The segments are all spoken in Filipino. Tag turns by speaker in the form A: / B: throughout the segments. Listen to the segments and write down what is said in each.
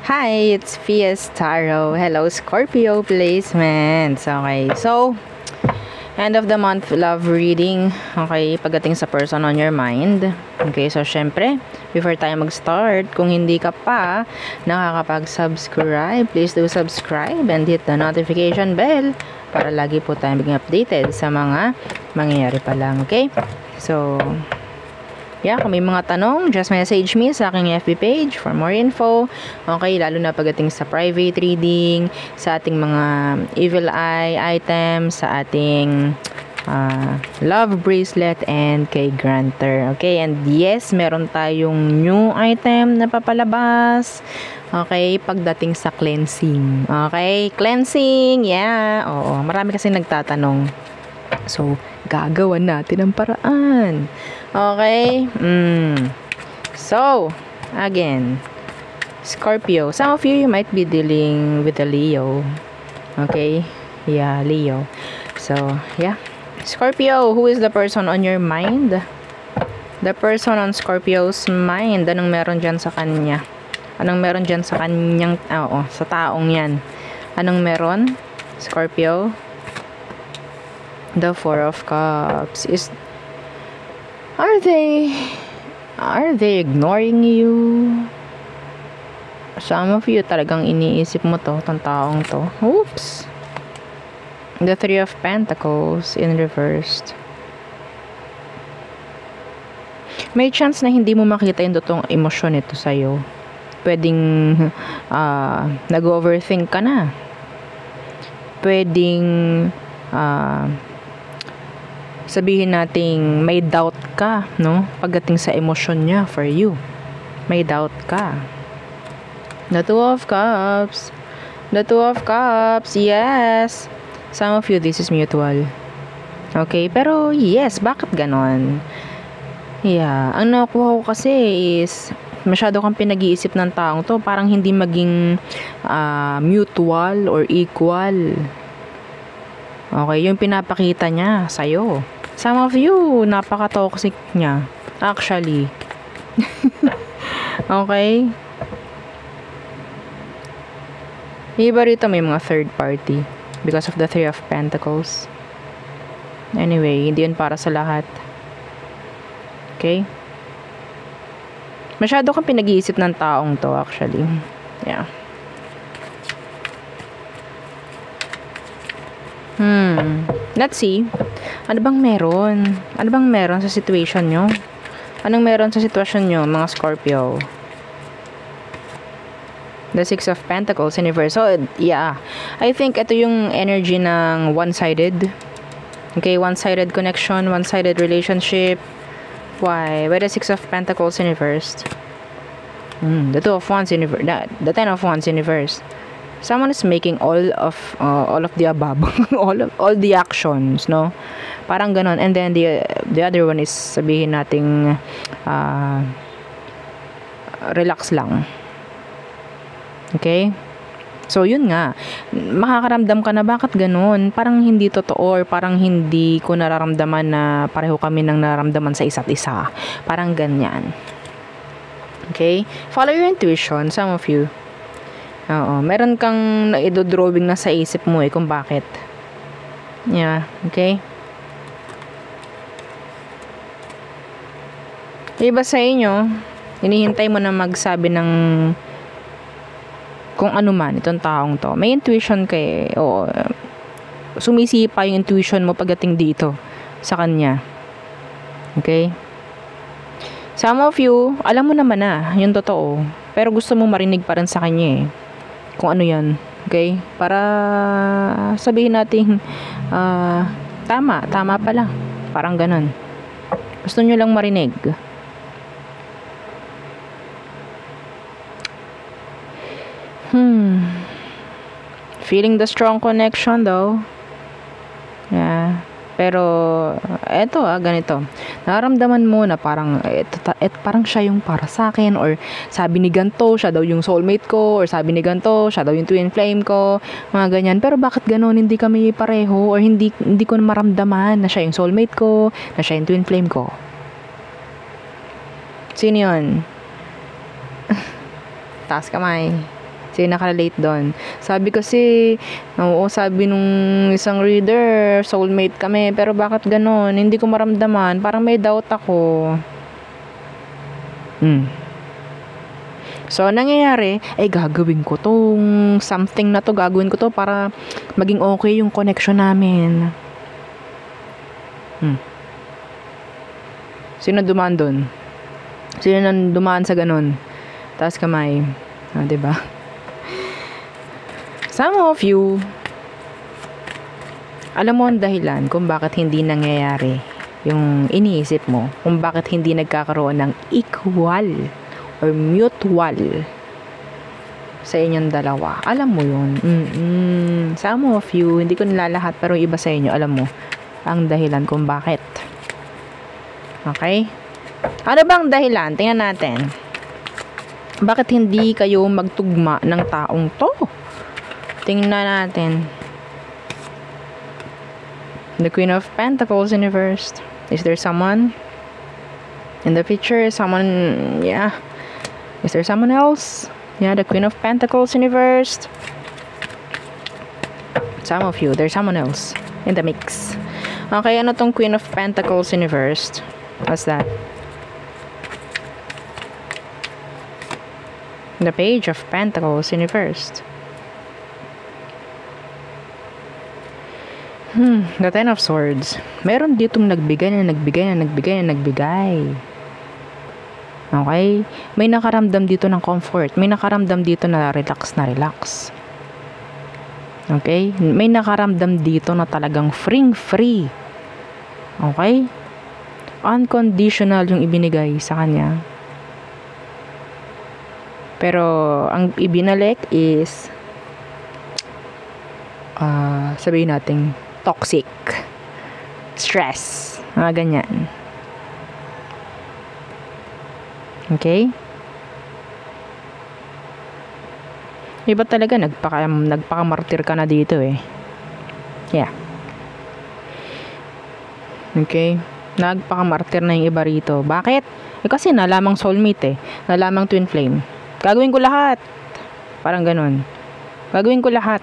A: Hi, it's Fias Tarot. Hello, Scorpio placements. Okay, so, end of the month love reading. Okay, pagdating sa person on your mind. Okay, so syempre, before tayo mag-start, kung hindi ka pa nakakapag-subscribe, please do subscribe and hit the notification bell para lagi po tayo maging updated sa mga mangyayari pa lang. Okay, so yeah, kung may mga tanong, just message me sa aking FB page for more info. Okay, lalo na pagdating sa private reading, sa ating mga evil eye items, sa ating love bracelet and kay granter. Okay, and yes, meron tayong new item na papalabas. Okay, pagdating sa cleansing. Okay, cleansing, yeah. Oo, marami kasi nagtatanong. So, gagawan natin ang paraan. Okay? So, again, Scorpio. Some of you might be dealing with a Leo. Okay? Yeah, Leo. So, yeah. Scorpio, who is the person on your mind? The person on Scorpio's mind. Anong meron dyan sa kanya? Anong meron dyan sa kanyang, sa taong yan? Anong meron? Scorpio? The Four of Cups is are they ignoring you? Some of you talagang iniisip mo tong taong to. Oops. The Three of Pentacles in reversed. May chance na hindi mo makita yung totoong emosyon nito sa'yo. Pwedeng nag-overthink ka na. Pwedeng sabihin nating may doubt ka, no? Pagdating sa emosyon niya for you. May doubt ka. The Two of Cups. The Two of Cups. Yes. Some of you, this is mutual. Okay, pero yes, bakit ganon? Yeah, ang nakuha ko kasi is masyado kang pinag-iisip ng taong to, parang hindi maging mutual or equal. Okay, yung pinapakita niya sa'yo. Some of you, napaka-toxic niya. Actually. Okay? Iba rito may mga third party. Because of the Three of Pentacles. Anyway, hindi yun para sa lahat. Okay? Masyado kang pinag-iisip ng taong to, actually. Yeah. Let's see. Ano bang meron? Ano bang meron sa situation nyo? Anong meron sa sitwasyon nyo, mga Scorpio? The Six of Pentacles in reverse. So, yeah. I think ito yung energy ng one-sided. Okay, one-sided connection, one-sided relationship. Why? Why the Six of Pentacles in reverse? The Two of Wands in reverse. The Ten of Wands in reverse. Someone is making all of the above. all the actions, no? Parang ganon. And then the other one is sabihin nating relax lang. Okay? So, yun nga. Makakaramdam ka na bakit ganon? Parang hindi totoo or parang hindi ko nararamdaman na pareho kami ng nararamdaman sa isa't isa. Parang ganyan. Okay? Follow your intuition, some of you. Oo, meron kang idodrawing na sa isip mo kung bakit. Yeah, okay? Iba sa inyo, hinihintay mo na magsabi ng kung ano man itong taong to. May intuition ka Oo, sumisipa yung intuition mo pagdating dito sa kanya. Okay? Some of you, alam mo naman na yung totoo, pero gusto mo marinig pa rin sa kanya kung ano yan. Okay? Para sabihin natin tama pala. Parang ganon. Gusto nyo lang marinig. Feeling the strong connection though. Yeah. Pero eto ganito. Nararamdaman mo na parang parang siya yung para sa akin, or sabi ni ganto siya daw yung soulmate ko, or sabi ni ganto siya daw yung twin flame ko, mga ganyan. Pero bakit ganon, hindi kami pareho, or hindi ko maramdaman na siya yung soulmate ko, na siya yung twin flame ko? Sino yun? Taas kamay. Sino nakarelate doon? Sabi kasi, oo, sabi nung isang reader, soulmate kami. Pero bakit ganon? Hindi ko maramdaman. Parang may doubt ako. So, nangyayari, gagawin ko tong something na to, gagawin ko to para maging okay yung connection namin. Sino dumaan doon? Sino nang dumaan sa ganon? Taas kamay. Diba? Some of you, alam mo ang dahilan kung bakit hindi nangyayari yung iniisip mo, kung bakit hindi nagkakaroon ng equal or mutual sa inyong dalawa. Alam mo yun. Some of you, hindi ko nilalahat, pero iba sa inyo, alam mo ang dahilan kung bakit. Okay? Ano bang dahilan? Tingnan natin. Bakit hindi kayo magtugma ng taong to? Tingnan natin. The Queen of Pentacles in reverse. Is there someone in the picture? Someone, yeah. Is there someone else? Yeah, the Queen of Pentacles in reverse. Some of you, there's someone else in the mix. Okay, ano tong Queen of Pentacles in reverse? What's that? The Page of Pentacles in reverse. The Ten of Swords. Meron ditong nagbigay. Okay? May nakaramdam dito ng comfort. May nakaramdam dito na relax. Okay? May nakaramdam dito na talagang free. Okay? Unconditional yung ibinigay sa kanya. Pero, ang ibinalik is sabihin natin toxic, stress, mga ganyan. Okay? Iba talaga, nagpakamartir ka na dito eh. Yeah. Okay? Nagpakamartir na yung iba rito. Bakit? Kasi nalamang soulmate eh. Nalamang twin flame. Gagawin ko lahat. Parang ganun. Gagawin ko lahat.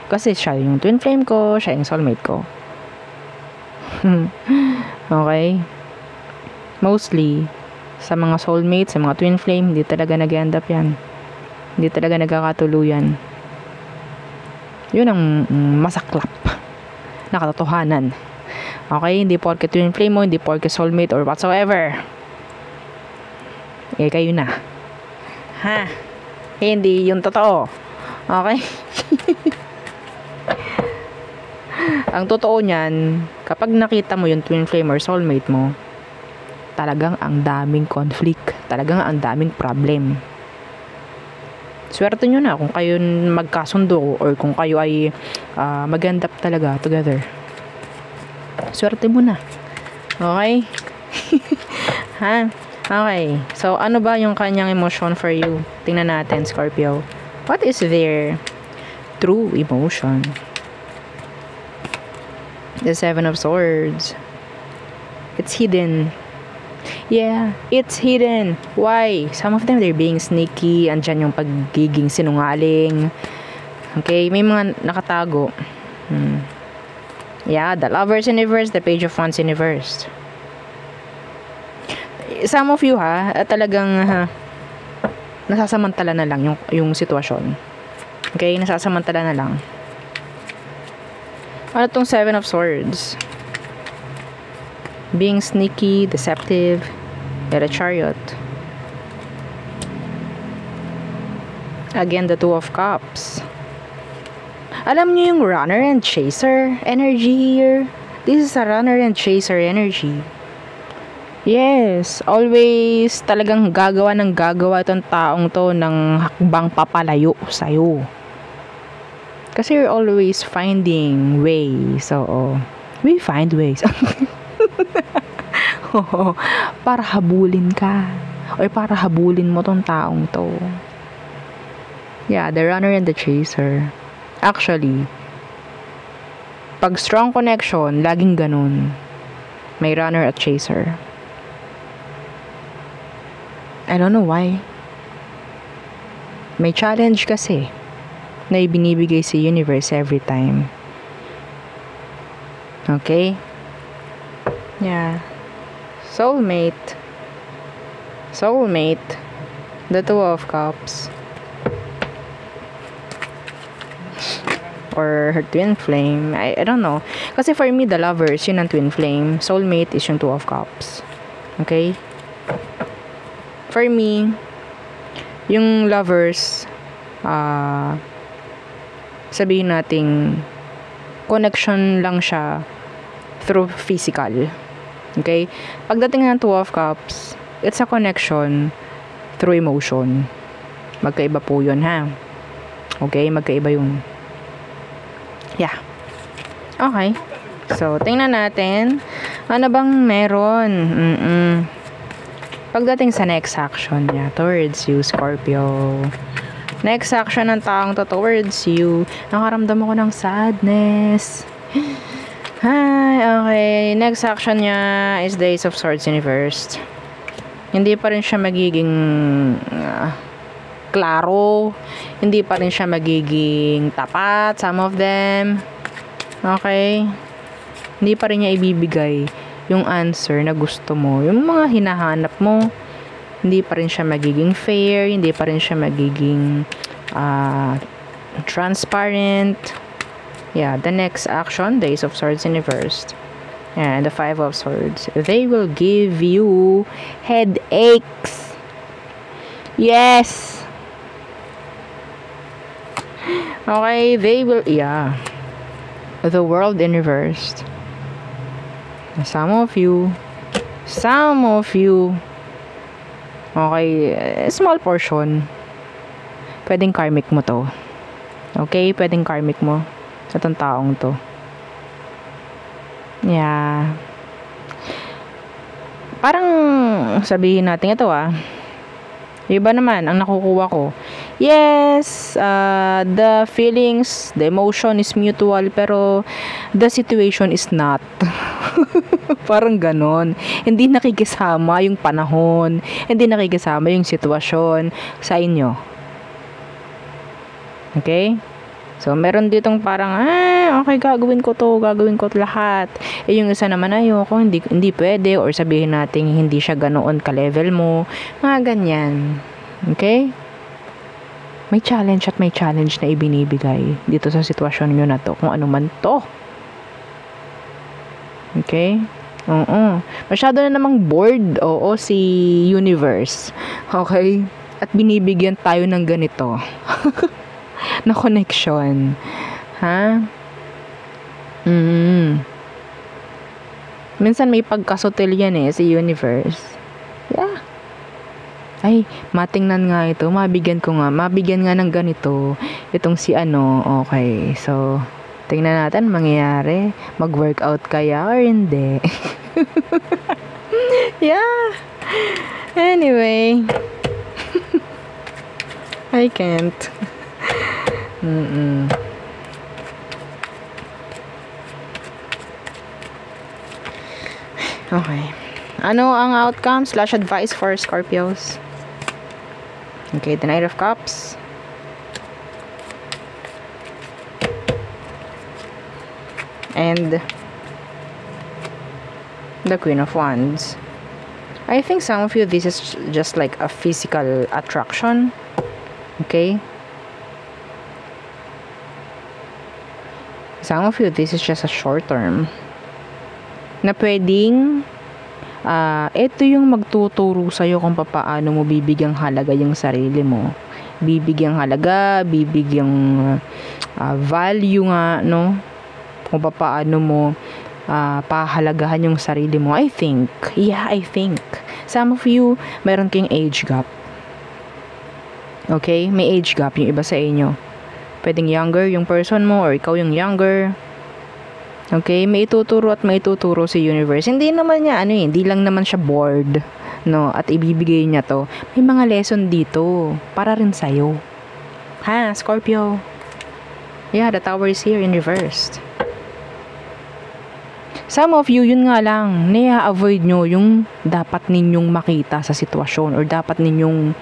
A: Kasi siya yung twin flame ko, siya yung soulmate ko. Okay? Mostly, sa mga soulmates, sa mga twin flame, hindi talaga nag-end up yan. Hindi talaga nagkakatuluyan. Yun ang masaklap na katotohanan. Okay? Hindi porke twin flame mo, hindi porke soulmate or whatsoever. Kayo na. Ha? Hindi yung totoo. Okay? Ang totoo niyan, kapag nakita mo yung twin flame or soulmate mo, talagang ang daming conflict. Talagang ang daming problem. Swerte nyo na kung kayo magkasundo or kung kayo ay mag-end up talaga together. Swerte mo na. Okay? Ha? Okay. So, ano ba yung kanyang emotion for you? Tingnan natin, Scorpio. What is their true emotion? The Seven of Swords. It's hidden. Yeah, it's hidden. Why? Some of them, they're being sneaky. Andyan yung pagiging sinungaling. Okay, may mga nakatago. Yeah, the Lovers in reverse, the Page of Wands in reverse. Some of you talagang nasasamantala na lang yung sitwasyon. Okay, nasasamantala na lang. Ano tong Seven of Swords? Being sneaky, deceptive, the Chariot. Again, the Two of Cups. Alam niyo yung runner and chaser energy here? This is a runner and chaser energy. Yes, always talagang gagawa itong taong to ng hakbang papalayo sa'yo. Kasi you're always finding ways. So, we find ways. Para habulin ka. O para habulin mo tong taong to. Yeah, the runner and the chaser. Actually, pag strong connection, laging ganun. May runner at chaser. I don't know why. May challenge kasi na ibinibigay si universe every time. Okay? Yeah. Soulmate. The Two of Cups. Or her twin flame. I don't know. Kasi for me, the lovers, yun ang twin flame. Soulmate is yung Two of Cups. Okay? For me, yung lovers, sabihin nating connection lang siya through physical. Okay? Pagdating ng Two of Cups, it's a connection through emotion. Magkaiba po yun, ha? Okay? Magkaiba yun. Yeah. Okay. So, tingnan natin. Ano bang meron? Pagdating sa next action niya, towards you, Scorpio. Next action ng taong to towards you. Nakaramdam ako ng sadness. Hi, okay. Next action niya is the Ace of Swords in reversed. Hindi pa rin siya magiging klaro. Hindi pa rin siya magiging tapat. Some of them. Okay. Hindi pa rin niya ibibigay yung answer na gusto mo. Yung mga hinahanap mo. Hindi pa rin siya magiging fair. Hindi pa rin siya magiging transparent. Yeah. The next action, the Ace of Swords in reversed. And the Five of Swords. They will give you headaches. Yes. Okay, they will, yeah. The World in reversed. Some of you, okay, small portion, pwedeng karmic mo to. Okay, pwedeng karmic mo sa tong taong to. Yeah. Parang sabihin natin ito iba naman ang nakukuha ko. Yes, the feelings, the emotion is mutual, pero the situation is not. Parang ganon. Hindi nakikisama yung panahon, hindi nakikisama yung sitwasyon sa inyo. Okay? So, meron ditong parang, okay, gagawin ko lahat. Yung isa naman, ayoko, hindi pwede, or sabihin natin, hindi siya ganoon ka-level mo. Mga ganyan. Okay? May challenge at may challenge na ibinibigay dito sa sitwasyon nyo na to, kung ano man to. Okay? Oo. Masyado na namang bored, si universe. Okay? At binibigyan tayo ng ganito. Na connection. Ha? Minsan may pagkasutil yan si universe. Yeah. Ay, matingnan nga ito. Mabigyan nga ng ganito. Itong si okay. So, tingnan natin mangyayari. Mag-workout kaya or hindi. Yeah. Anyway. I can't. Okay. Ano ang outcome/advice for Scorpios? Okay, the Knight of Cups. And the Queen of Wands. I think some of you, this is just like a physical attraction. Okay? Some of you, this is just a short term. Na pwedeng ito yung magtuturo sa'yo kung paano mo bibigyang halaga yung sarili mo. Bibigyang halaga, bibigyang value nga, no? Kung paano mo pahalagahan yung sarili mo. I think. Some of you, meron kayong age gap. Okay? May age gap yung iba sa inyo. Pwedeng younger yung person mo or ikaw yung younger. Okay, may ituturo at may ituturo si universe. Hindi naman niya, hindi lang naman siya bored, no? At ibibigay niya to. May mga lesson dito, para rin sa'yo. Ha, Scorpio? Yeah, the Tower is here in reversed. Some of you, yun nga lang, avoid nyo yung dapat ninyong makita sa sitwasyon or dapat ninyong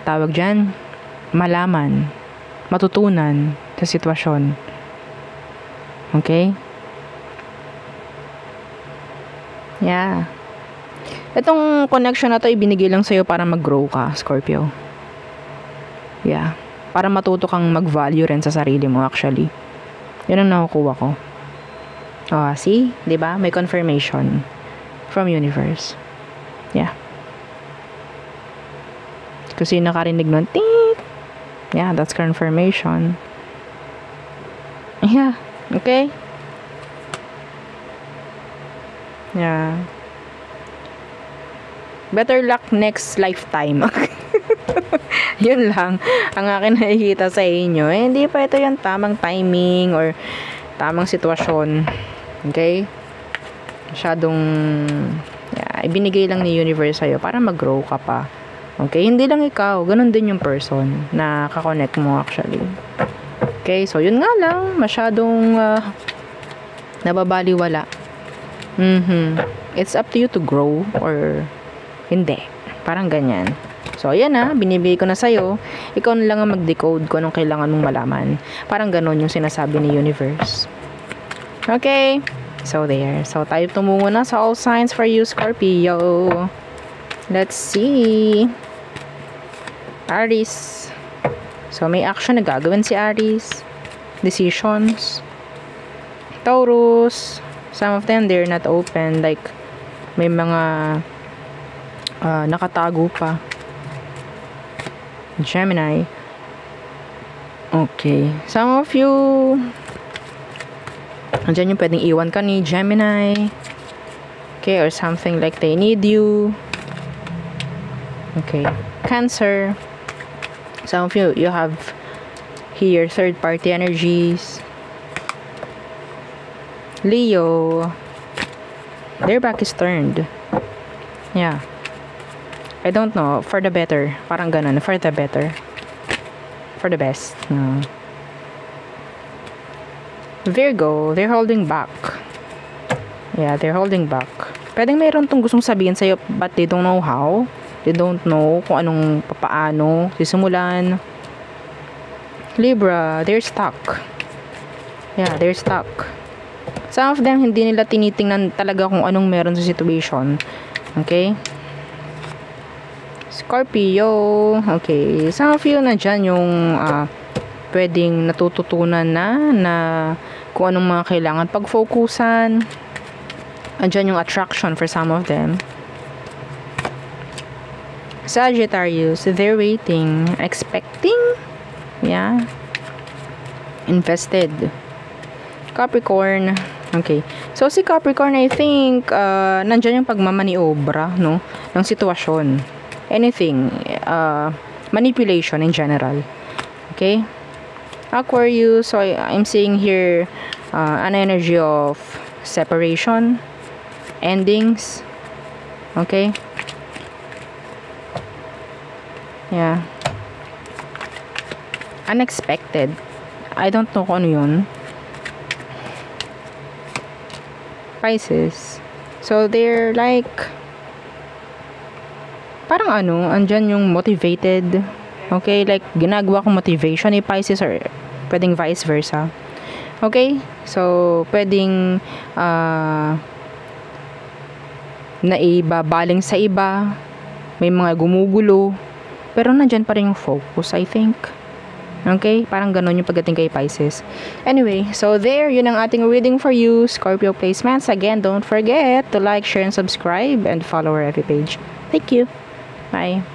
A: tawag dyan, malaman, matutunan sa sitwasyon. Okay? Yeah. Itong connection na to, ibinigay lang sa'yo para mag-grow ka, Scorpio. Yeah. Para matuto kang mag-value rin sa sarili mo, actually. Yun ang nakukuha ko. Oh, see? Diba? May confirmation from universe. Yeah. Kasi nakarinig nun, ting! Yeah, that's confirmation. Yeah. Okay? Yeah. Better luck next lifetime. Yun lang ang akin nakikita sa inyo. Hindi pa ito yung tamang timing or tamang sitwasyon. Okay? Masyadong ibinigay lang ni universe sa'yo para mag-grow ka pa. Okay? Hindi lang ikaw. Ganun din yung person na kakonect mo actually. Okay? So, yun nga lang. Masyadong nababaliwala. It's up to you to grow or hindi. Parang ganyan. So, ayan na. Binibigay ko na sa'yo. Ikaw na lang ang mag-decode kung anong kailangan mong malaman. Parang ganon yung sinasabi ni universe. Okay. So, there. So, tayo tumungo na sa all signs for you, Scorpio. Let's see. Aries. So, may action na gagawin si Aries. Decisions. Taurus. Some of them, they're not open. Like, may mga nakatago pa. Gemini. Okay. Some of you, andyan yung pwedeng iwan ka ni Gemini. Okay, or something like they need you. Okay. Cancer. Some of you, you have here third-party energies. Leo. Their back is turned. Yeah. I don't know. For the better. Parang ganun. For the better. For the best. No. Virgo. They're holding back. Yeah, they're holding back. Pwedeng mayroon tong gustong sabihin sa'yo but they don't know how. They don't know kung anong papaano sisimulan. Libra. They're stuck. Yeah, they're stuck. Some of them, hindi nila tinitingnan talaga kung anong meron sa situation. Okay? Scorpio. Okay. Some of you na dyan yung pwedeng natututunan na kung anong mga kailangan pag-focusan. Andyan yung attraction for some of them. Sagittarius. They're waiting. Expecting. Yeah. Invested. Capricorn. Okay. So, si Capricorn, I think, nandyan yung pagmamaniobra, no? Ng sitwasyon. Anything. Manipulation in general. Okay? Aquarius. So, I'm seeing here an energy of separation. Endings. Okay? Yeah. Unexpected. I don't know kung ano yun. Pisces. So, they're like parang andyan yung motivated. Okay? Like, ginagawa kong motivation ni Pisces or pwedeng vice versa. Okay? So, pwedeng naibabaling sa iba. May mga gumugulo. Pero nandyan pa rin yung focus, I think. Okay? Parang ganon yung pagdating kay Pisces. Anyway, so there, yun ang ating reading for you, Scorpio placements. Again, don't forget to like, share, and subscribe, and follow our FB page. Thank you. Bye.